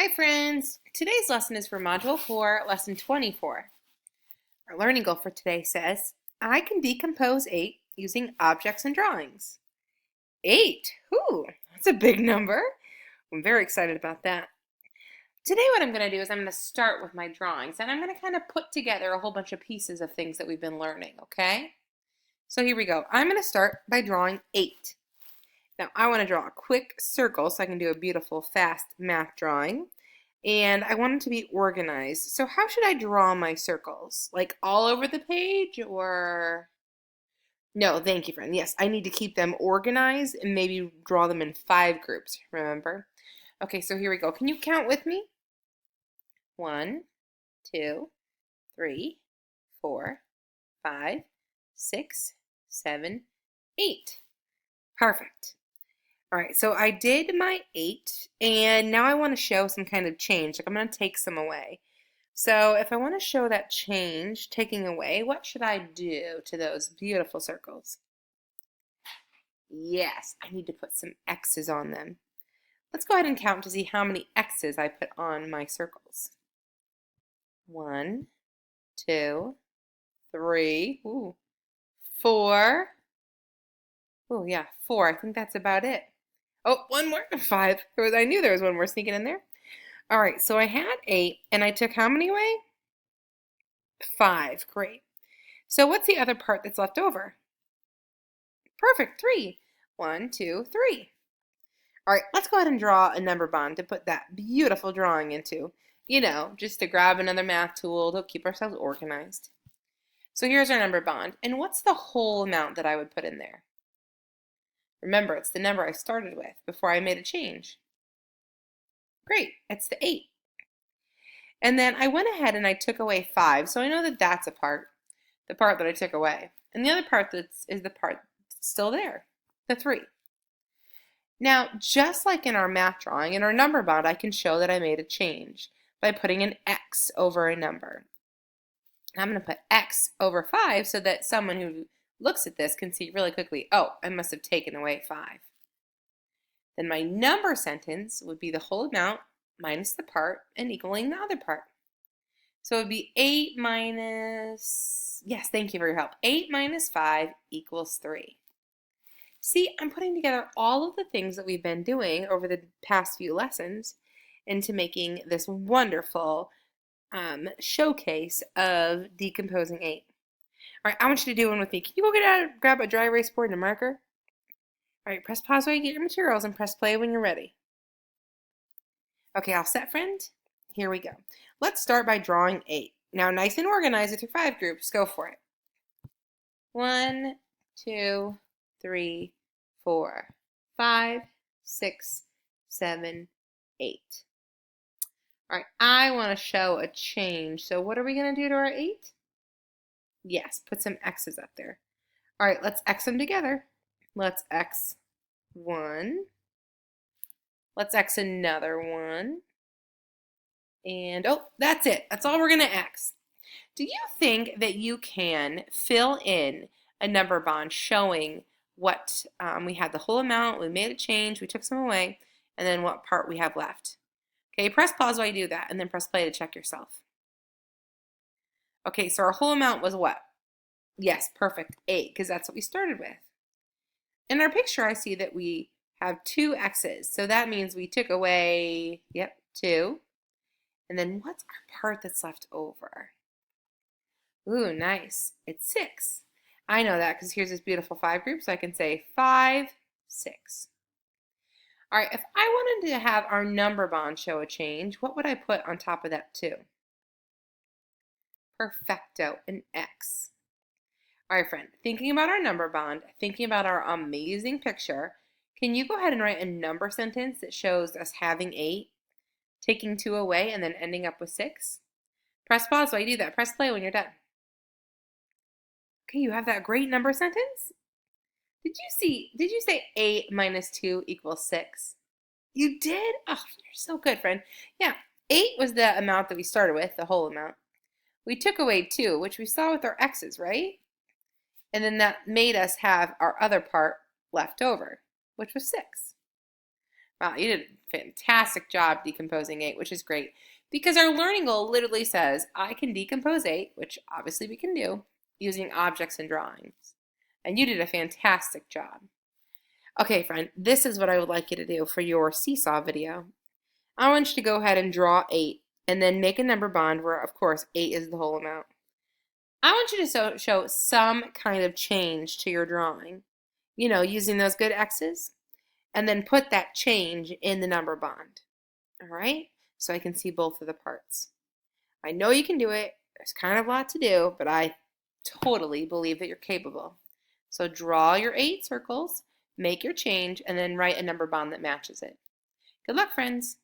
Hi friends! Today's lesson is for Module 4, Lesson 24. Our learning goal for today says, I can decompose 8 using objects and drawings. 8! Whew, that's a big number. I'm very excited about that. Today what I'm going to do is I'm going to start with my drawings, and I'm going to kind of put together a whole bunch of pieces of things that we've been learning, okay? So here we go. I'm going to start by drawing 8. Now I want to draw a quick circle so I can do a beautiful, fast math drawing. And I want them to be organized. So how should I draw my circles? Like all over the page or? No, thank you, friend. Yes, I need to keep them organized and maybe draw them in 5 groups, remember? Okay, so here we go. Can you count with me? 1, 2, 3, 4, 5, 6, 7, 8. Perfect. All right, so I did my 8, and now I want to show some kind of change. Like I'm going to take some away. So if I want to show that change, taking away, what should I do to those beautiful circles? Yes, I need to put some X's on them. Let's go ahead and count to see how many X's I put on my circles. 1, 2, 3, 4. Oh yeah, 4. I think that's about it. Oh, one more. 5. I knew there was one more sneaking in there. All right, so I had 8, and I took how many away? 5. Great. So what's the other part that's left over? Perfect. 3. 1, 2, 3. All right, let's go ahead and draw a number bond to put that beautiful drawing into. You know, just to grab another math tool to keep ourselves organized. So here's our number bond. And what's the whole amount that I would put in there? Remember, it's the number I started with before I made a change. Great, it's the 8. And then I went ahead and I took away 5, so I know that that's a part, the part that I took away. And the other part is the part that's still there, the 3. Now, just like in our math drawing, in our number bond, I can show that I made a change by putting an X over a number. I'm going to put X over 5 so that someone who looks at this can see really quickly, oh, I must have taken away 5. Then my number sentence would be the whole amount minus the part and equaling the other part. So it would be 8 minus, yes, thank you for your help. 8 minus 5 equals 3. See, I'm putting together all of the things that we've been doing over the past few lessons into making this wonderful showcase of decomposing 8. All right, I want you to do one with me. Can you go get out, grab a dry erase board and a marker? All right, press pause while you get your materials and press play when you're ready. Okay, all set, friend? Here we go. Let's start by drawing 8. Now, nice and organized with your 5 groups. Go for it. 1, 2, 3, 4, 5, 6, 7, 8. All right, I want to show a change. So what are we going to do to our 8? Yes, put some X's up there. All right, let's X them together. Let's X 1. Let's X another 1. And, oh, that's it. That's all we're going to X. Do you think that you can fill in a number bond showing what we had the whole amount, we made a change, we took some away, and then what part we have left? Okay, press pause while you do that, and then press play to check yourself. Okay, so our whole amount was what? Yes, perfect, 8, because that's what we started with. In our picture, I see that we have 2 X's, so that means we took away, 2. And then what's our part that's left over? Ooh, nice. It's 6. I know that because here's this beautiful 5 group, so I can say 5, 6. All right, if I wanted to have our number bond show a change, what would I put on top of that 2? Perfecto, an X. All right, friend, thinking about our number bond, thinking about our amazing picture, can you go ahead and write a number sentence that shows us having 8, taking 2 away, and then ending up with 6? Press pause while you do that. Press play when you're done. Okay, you have that great number sentence? Did you say 8 minus 2 equals 6? You did? Oh, you're so good, friend. Yeah, 8 was the amount that we started with, the whole amount. We took away 2, which we saw with our X's, right? And then that made us have our other part left over, which was 6. Wow, you did a fantastic job decomposing 8, which is great. Because our learning goal literally says, I can decompose 8, which obviously we can do, using objects and drawings. And you did a fantastic job. Okay, friend, this is what I would like you to do for your seesaw video. I want you to go ahead and draw 8, and then make a number bond where, of course, 8 is the whole amount. I want you to show some kind of change to your drawing, using those good X's, and then put that change in the number bond. All right? So I can see both of the parts. I know you can do it. There's kind of a lot to do, but I totally believe that you're capable. So draw your 8 circles, make your change, and then write a number bond that matches it. Good luck, friends.